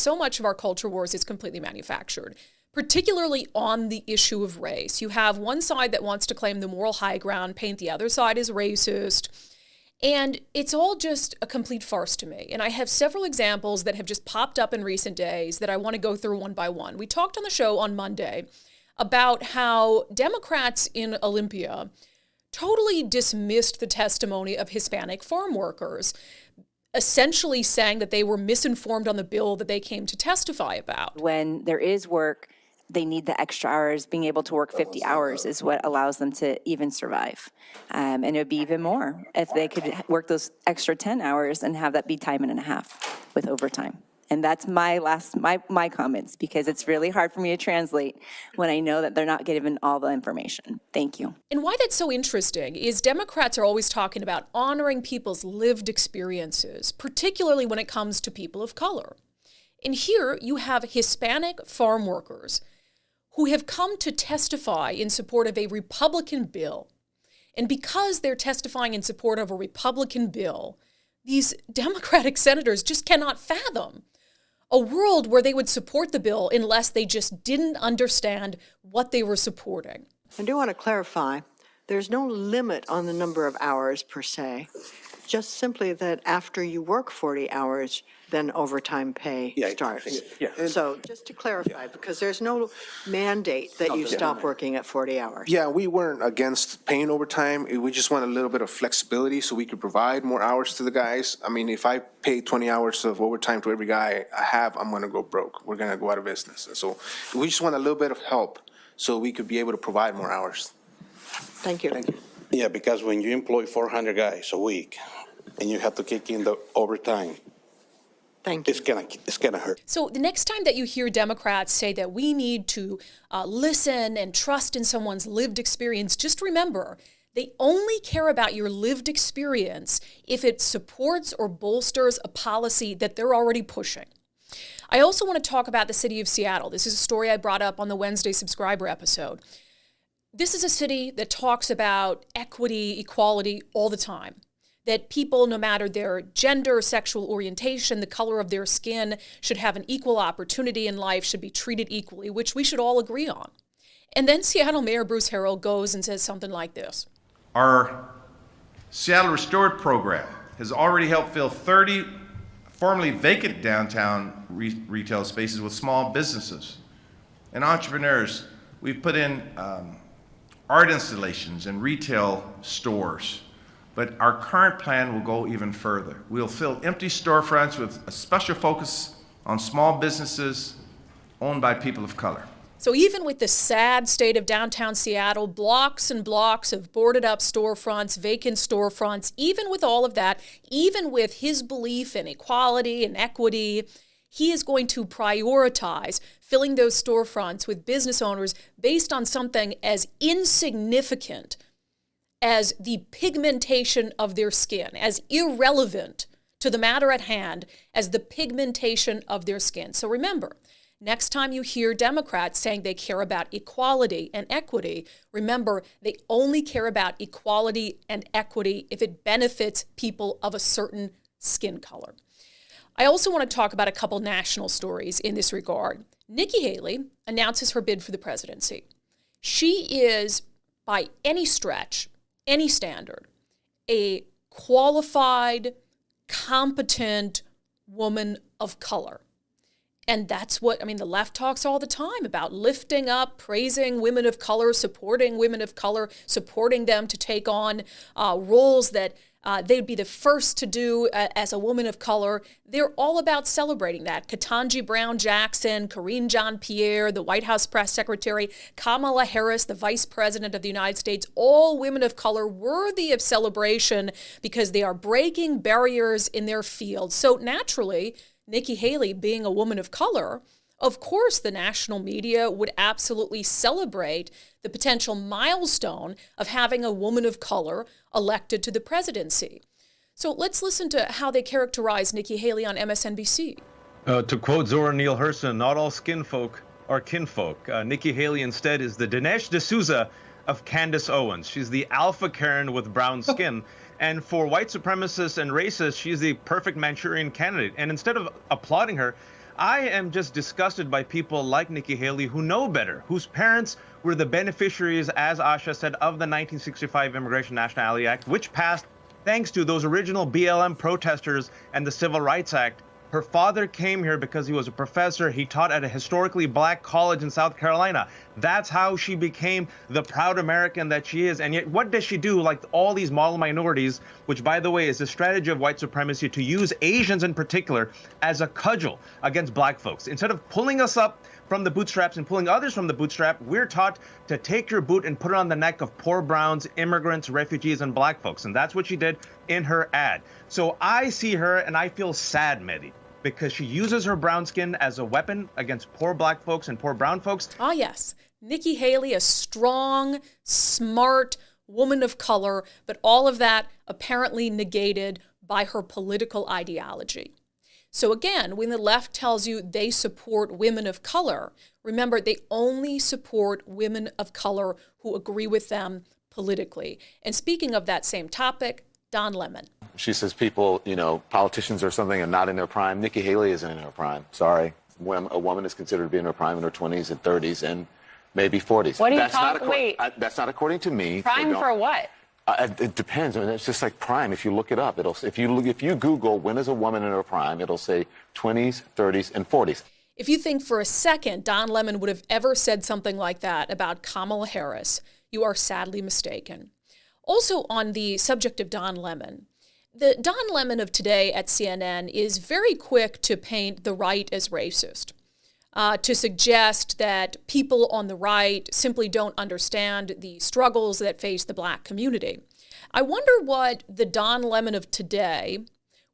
so much of our culture wars is completely manufactured, particularly on the issue of race. You have one side that wants to claim the moral high ground, paint the other side as racist, and it's all just a complete farce to me. And I have several examples that have just popped up in recent days that I want to go through one by one. We talked on the show on Monday about how Democrats in Olympia totally dismissed the testimony of Hispanic farm workers, essentially saying that they were misinformed on the bill that they came to testify about. When there is work, they need the extra hours. Being able to work 50 hours is what allows them to even survive. And it would be even more if they could work those extra 10 hours and have that be time and a half with overtime. And that's my comments, because it's really hard for me to translate when I know that they're not given all the information. Thank you. And why that's so interesting is Democrats are always talking about honoring people's lived experiences, particularly when it comes to people of color. And here you have Hispanic farm workers who have come to testify in support of a Republican bill. And because they're testifying in support of a Republican bill, these Democratic senators just cannot fathom a world where they would support the bill unless they just didn't understand what they were supporting. I do want to clarify, there's no limit on the number of hours per se, just simply that after you work 40 hours, then overtime pay starts. So just to clarify, because there's no mandate that you stop working at 40 hours. Yeah, we weren't against paying overtime. We just want a little bit of flexibility so we could provide more hours to the guys. I mean, if I pay 20 hours of overtime to every guy I have, I'm going to go broke. We're going to go out of business. And so we just want a little bit of help so we could be able to provide more hours. Thank you. Thank you. Yeah, because when you employ 400 guys a week and you have to kick in the overtime, thank you. It's gonna hurt. So the next time that you hear Democrats say that we need to listen and trust in someone's lived experience, just remember, they only care about your lived experience if it supports or bolsters a policy that they're already pushing. I also want to talk about the city of Seattle. This is a story I brought up on the Wednesday subscriber episode. This is a city that talks about equity, equality all the time. That people, no matter their gender, sexual orientation, the color of their skin, should have an equal opportunity in life, should be treated equally, which we should all agree on. And then Seattle Mayor Bruce Harrell goes and says something like this. Our Seattle Restored program has already helped fill 30 formerly vacant downtown retail spaces with small businesses and entrepreneurs. We've put in art installations and retail stores. But our current plan will go even further. We'll fill empty storefronts with a special focus on small businesses owned by people of color. So even with the sad state of downtown Seattle, blocks and blocks of boarded up storefronts, vacant storefronts, even with all of that, even with his belief in equality and equity, he is going to prioritize filling those storefronts with business owners based on something as insignificant as the pigmentation of their skin, as irrelevant to the matter at hand as the pigmentation of their skin. So remember, next time you hear Democrats saying they care about equality and equity, remember they only care about equality and equity if it benefits people of a certain skin color. I also want to talk about a couple national stories in this regard. Nikki Haley announces her bid for the presidency. She is, by any stretch, any standard, a qualified, competent woman of color. And that's what, the left talks all the time about lifting up, praising women of color, supporting women of color, supporting them to take on roles that they'd be the first to do as a woman of color. They're all about celebrating that. Ketanji Brown Jackson, Karine Jean-Pierre, the White House press secretary, Kamala Harris, the vice president of the United States, all women of color worthy of celebration because they are breaking barriers in their field. So naturally, Nikki Haley being a woman of color, of course the national media would absolutely celebrate the potential milestone of having a woman of color elected to the presidency. So let's listen to how they characterize Nikki Haley on MSNBC. To quote Zora Neale Hurston, not all skin folk are kinfolk. Nikki Haley instead is the Dinesh D'Souza of Candace Owens. She's the alpha Karen with brown skin. And for white supremacists and racists, she's the perfect Manchurian candidate. And instead of applauding her, I am just disgusted by people like Nikki Haley who know better, whose parents were the beneficiaries, as Asha said, of the 1965 Immigration Nationality Act, which passed thanks to those original BLM protesters and the Civil Rights Act. Her father came here because he was a professor. He taught at a historically black college in South Carolina. That's how she became the proud American that she is. And yet, what does she do? Like all these model minorities, which, by the way, is a strategy of white supremacy to use Asians in particular as a cudgel against black folks. Instead of pulling us up from the bootstraps and pulling others from the bootstrap, we're taught to take your boot and put it on the neck of poor browns, immigrants, refugees, and black folks. And that's what she did in her ad. So I see her and I feel sad, Mehdi, because she uses her brown skin as a weapon against poor black folks and poor brown folks. Ah, yes. Nikki Haley, a strong, smart woman of color, but all of that apparently negated by her political ideology. So again, when the left tells you they support women of color, remember, they only support women of color who agree with them politically. And speaking of that same topic, Don Lemon. She says people, politicians or something are not in their prime. Nikki Haley isn't in her prime. Sorry. When a woman is considered to be in her prime in her 20s and 30s and maybe 40s. What are you talking? Wait. That's not according to me. Prime for what? It depends. I mean, it's just like prime. If you look it up, if you Google when is a woman in her prime, it'll say 20s, 30s, and 40s. If you think for a second Don Lemon would have ever said something like that about Kamala Harris, you are sadly mistaken. Also, on the subject of Don Lemon, the Don Lemon of today at CNN is very quick to paint the right as racist, to suggest that people on the right simply don't understand the struggles that face the black community. I wonder what the Don Lemon of today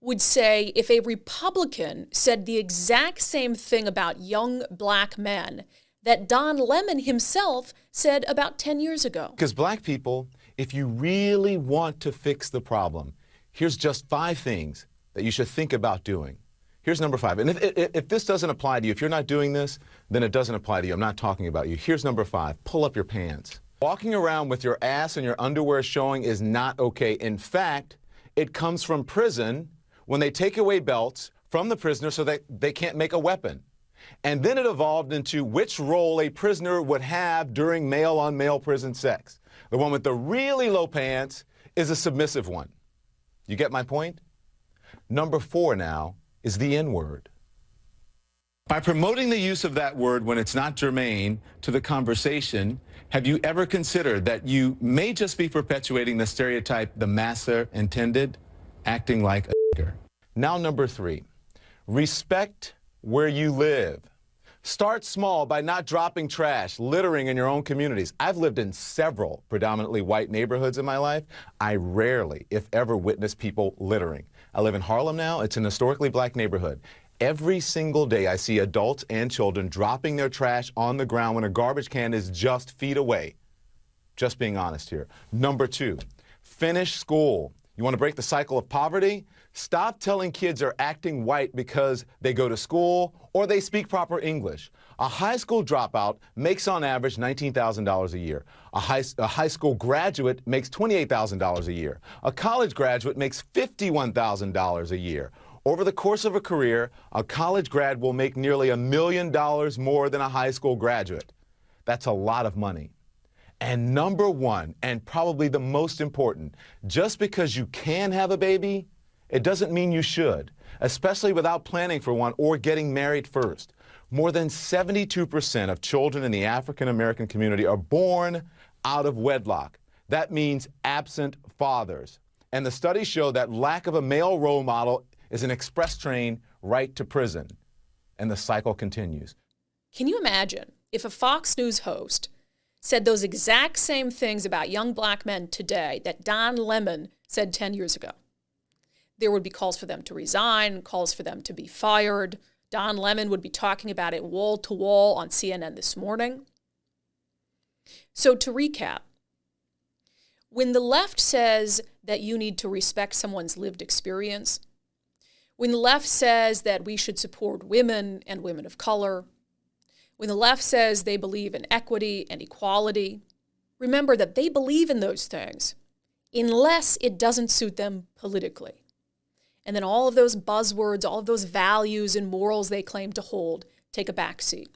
would say if a Republican said the exact same thing about young black men that Don Lemon himself said about 10 years ago. Because black people, if you really want to fix the problem, here's just 5 things that you should think about doing. Here's number 5. And if this doesn't apply to you, if you're not doing this, then it doesn't apply to you. I'm not talking about you. Here's number 5. Pull up your pants. Walking around with your ass and your underwear showing is not okay. In fact, it comes from prison when they take away belts from the prisoner so that they can't make a weapon. And then it evolved into which role a prisoner would have during male-on-male prison sex. The one with the really low pants is a submissive one. You get my point? Number 4 now is the N-word. By promoting the use of that word when it's not germane to the conversation, have you ever considered that you may just be perpetuating the stereotype the masser intended, acting like a nigger? Now number 3, respect where you live. Start small by not dropping trash, littering in your own communities. I've lived in several predominantly white neighborhoods in my life. I rarely, if ever, witness people littering. I live in Harlem now. It's an historically black neighborhood. Every single day I see adults and children dropping their trash on the ground when a garbage can is just feet away. Just being honest here. Number 2, finish school. You want to break the cycle of poverty? Stop telling kids they're acting white because they go to school or they speak proper English. A high school dropout makes on average $19,000 a year. A high school graduate makes $28,000 a year. A college graduate makes $51,000 a year. Over the course of a career, a college grad will make nearly $1 million more than a high school graduate. That's a lot of money. And number 1, and probably the most important, just because you can have a baby, it doesn't mean you should, especially without planning for one or getting married first. More than 72% of children in the African American community are born out of wedlock. That means absent fathers. And the studies show that lack of a male role model is an express train right to prison. And the cycle continues. Can you imagine if a Fox News host said those exact same things about young black men today that Don Lemon said 10 years ago? There would be calls for them to resign, calls for them to be fired. Don Lemon would be talking about it wall to wall on CNN this morning. So to recap, when the left says that you need to respect someone's lived experience, when the left says that we should support women and women of color, when the left says they believe in equity and equality, remember that they believe in those things unless it doesn't suit them politically. And then all of those buzzwords, all of those values and morals they claim to hold take a backseat.